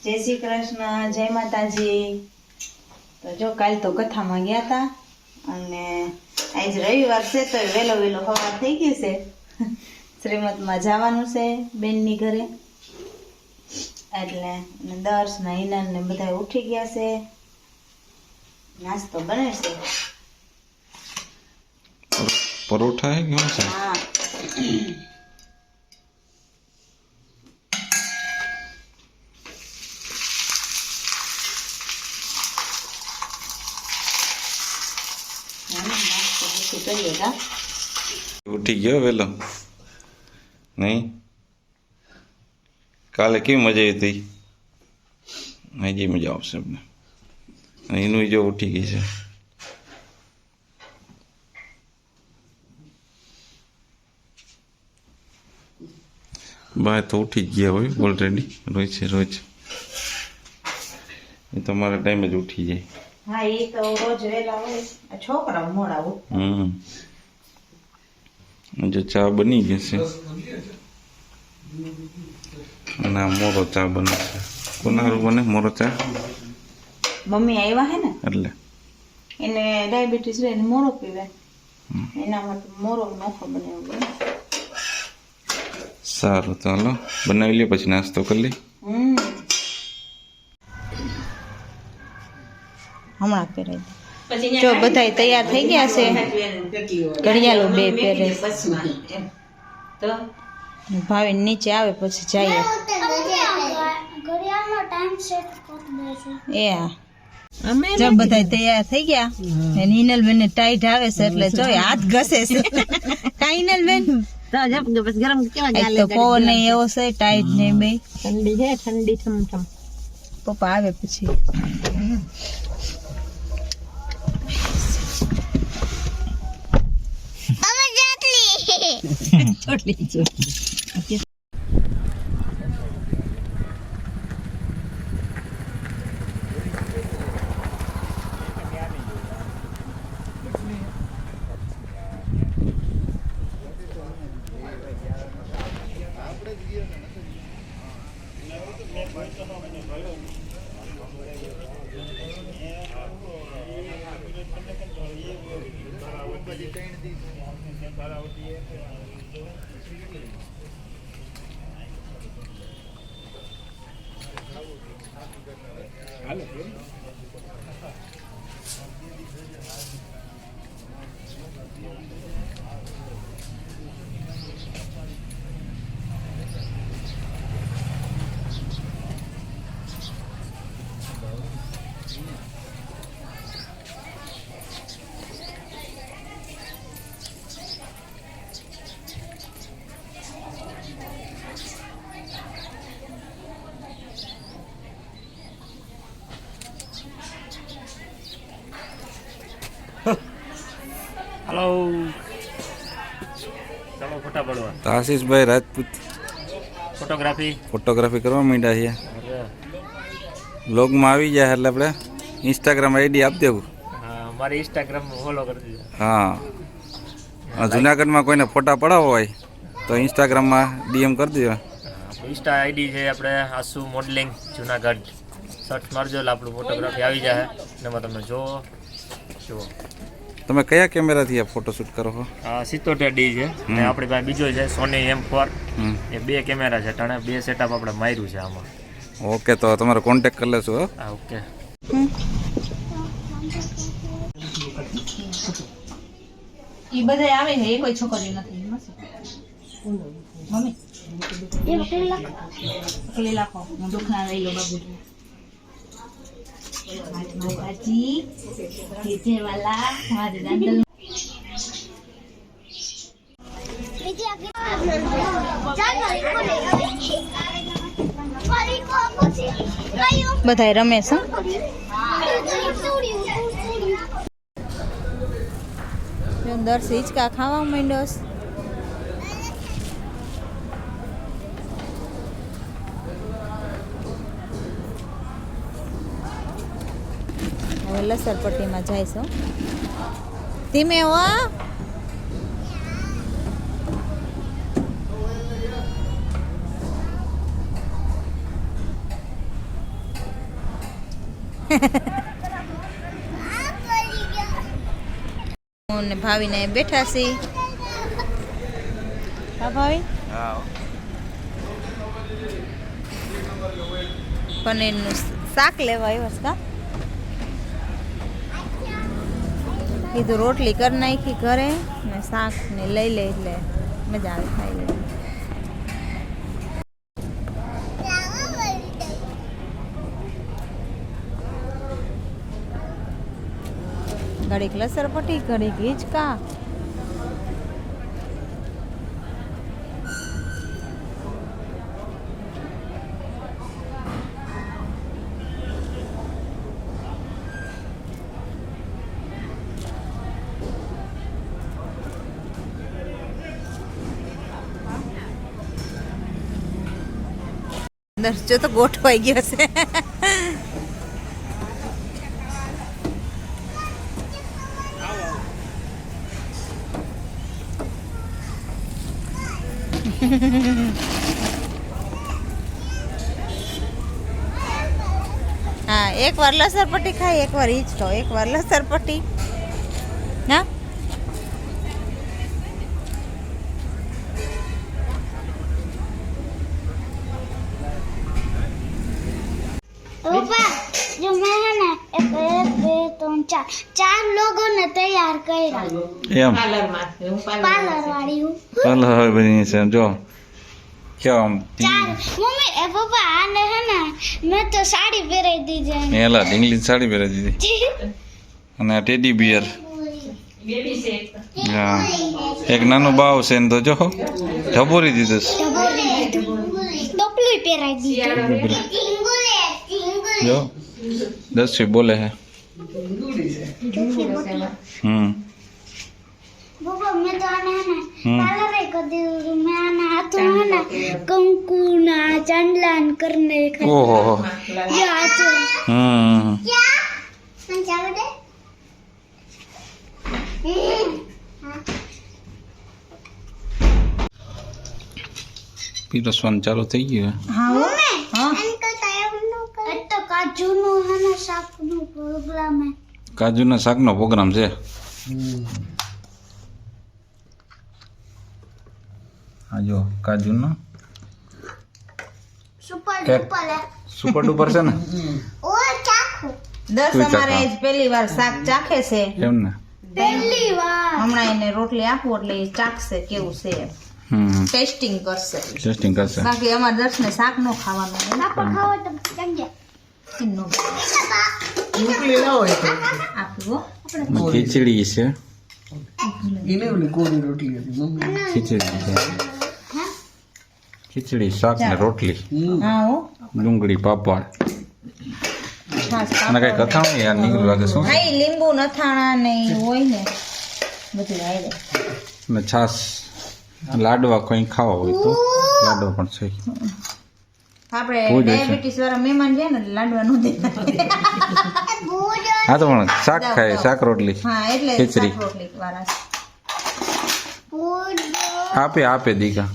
જય શ્રી કૃષ્ણ, જય માતાજી। તો જો કાલ તો કથામાં ગયા હતા અને આજ રવિવાર છે તો વેલો વેલો સવાર થઈ ગઈ છે। શ્રીમતમાં જવાનું છે બેનની ઘરે, એટલે દર્શ ને હિનન ને બધા ઉઠી ગયા છે, નાસ્તો બને છે। परोठा है कौन सा? हाँ उठी गयो वेलो नहीं काले केवी मजा आई थी? जी मजा आवशे अपने एनु जो उठी गई है। बाय तो उठी गया हो ऑलरेडी रोज ये तो हमारा टाइम ज उठी जाए। हाँ ये तो रोज वेला होय, छोकरा मोड़ा हो। जो चा बनी गई से ना मोरो चा बने छे कोना बने मोरो चा मम्मी आया है ना એટલે એને ડાયાબિટીસ રે મોરો પીવે એના માટે મોરો નોખો બનાવ્યો। સારું તો હાલો બનાવી લે પછી નાસ્તો કરી લે। હમણાં પહેરાઈ જો બધાય તૈયાર થઈ ગયા છે, ઘડિયાળો બે પહેરે તો ભાવિન નીચે આવે પછી જઈએ। એ હા જબ બધાય તૈયાર થઈ ગયા અને હિનલ બેન ટાઈટ આવે છે એટલે જો હાથ ઘસે છે। કા હિનલ બેન તો જબ બસ ગરમ કેવા ગાલે તો પવન ને એવો છે ટાઈટ ને બે ઠંડી છે, ઠંડી ઠમઠમ પપ્પા આવે પછી ચોટલી ચોટલી हेलो चलो फोटा पड़वा तो आशीष भाई राजपूत फोटोग्राफी करवा માંડ્યા છે। બ્લોગ માં આવી જાય એટલે આપણે ઇન્સ્ટાગ્રામ આઈડી આપી દેવું। હા મારી ઇન્સ્ટાગ્રામ ફોલો કરી દેજો। હા જુનાગઢ માં કોઈને ફોટા પડાવવા હોય તો ઇન્સ્ટાગ્રામ માં ડીએમ કરી દેજો। ઇન્સ્ટા આઈડી છે આપણે આસુ મોડલિંગ જુનાગઢ સર્ચ મારજો એટલે આપણું ફોટોગ્રાફી આવી જાય એમાં તમે જુઓ। તમે કયા કેમેરાથી આ ફોટોશૂટ કરો છો? 77D છે ને આપણી પાસે બીજો છે સોની M4 એ બે કેમેરા છે ટાણે બે સેટઅપ આપણે માર્યું છે આમાં। ઓકે તો તમારો કોન્ટેક્ટ કરી લેશું। હા ઓકે ઈ બધા આવે છે એ કોઈ છોકરી નથી મમ્મી એ વકલી લાખો હું દુખના રહી લો બાબુ માતાજી કેજે વાલા મારે દાંતલ બધાય રમે છે। દર્શ હિંચકા ખાવા માંડ્યો છે। હવે લસરપટ્ટીમાં જઈશું ધીમે હો। ને ભાવીને બેઠા છીએ. હા ભાવી, પનીરનું શાક લેવા આવ્યો છે કા? કીધું રોટલી કરી નાખી ઘરે ને શાક ને લઈ લે એટલે મજા આવે ખાઈ લે. ઘડીક લસરપટ્ટી, ઘડીક હિંચકા. દર્શો તો ગોઠવાઈ ગયો છે. હા, એક વાર લસરપટ્ટી ખાઈ, એક વાર હિંચકો, એક વાર લસરપટ્ટી. ના पापा जो मैं है ना एक दो तीन चार लोगों ने तैयार કર્યા એમ पार्लर वाली हूँ કલર હવે બની છે જો કેમ चार मम्मी ए पापा आने है ना मैं तो साड़ी पहराई दी जाए એલા ઢીંગલી સાડી પહેરી દીધી અને આ ટેડી બિયર હા એક નાનું બાવ છે ને તો જો ઢબોરી દીધું टोपली पहराई दी જો 10 બોલે है पापा मैं तो आने है ना पार्लर ही कर दी मैं आना हाथों है ना कंकु ना चांदलान करने ओहो ये हाथों क्या चालू दे પીરસવાનું ચાલુ થઈ ગયું હા હો. હા તો કાજુનું હે ને શાકનું પ્રોગ્રામ હે કાજુના શાકનો પ્રોગ્રામ છે આ જો કાજુનો સુપર એક. ડુપર હે સુપર ડુપર છે ને ઓ ચાખો દસ તું અમારે ચાખો. આજ પહેલી વાર શાક ચાખે છે. એમ ને પહેલી વાર હમણાં એને રોટલી આપું એટલે એ ચાખશે કેવું છે એમ. ટેસ્ટિંગ કરશે. ટેસ્ટિંગ કરશે બાકી અમારે દર્શને શાક નો ખાવાનું હોય. આપો ખાવો તો સમજે એનો આપવું હો. ખીચડી છે ખીચડી છે ખીચડી શાક ને રોટલી હા હો. ડુંગળી પાપડ છાશ અને કઈ કથા નહીં યાર નીકળું લાગે શું હા ઈ લીંબુ નથાણા ને ઈ હોય ને બધું હારે. ને છાસ લાડવા કોઈ ખાવા હોય તો લાડવા પણ છે આપણે બહુ જ છે. ડાયાબિટીસ વાળા મહેમાન છે ને લાડવા નું દેતા. હા તો પણ શાક ખાય શાક રોટલી હા એટલે ખીચડી. શાક રોટલી વાળા છે. આપે દીકા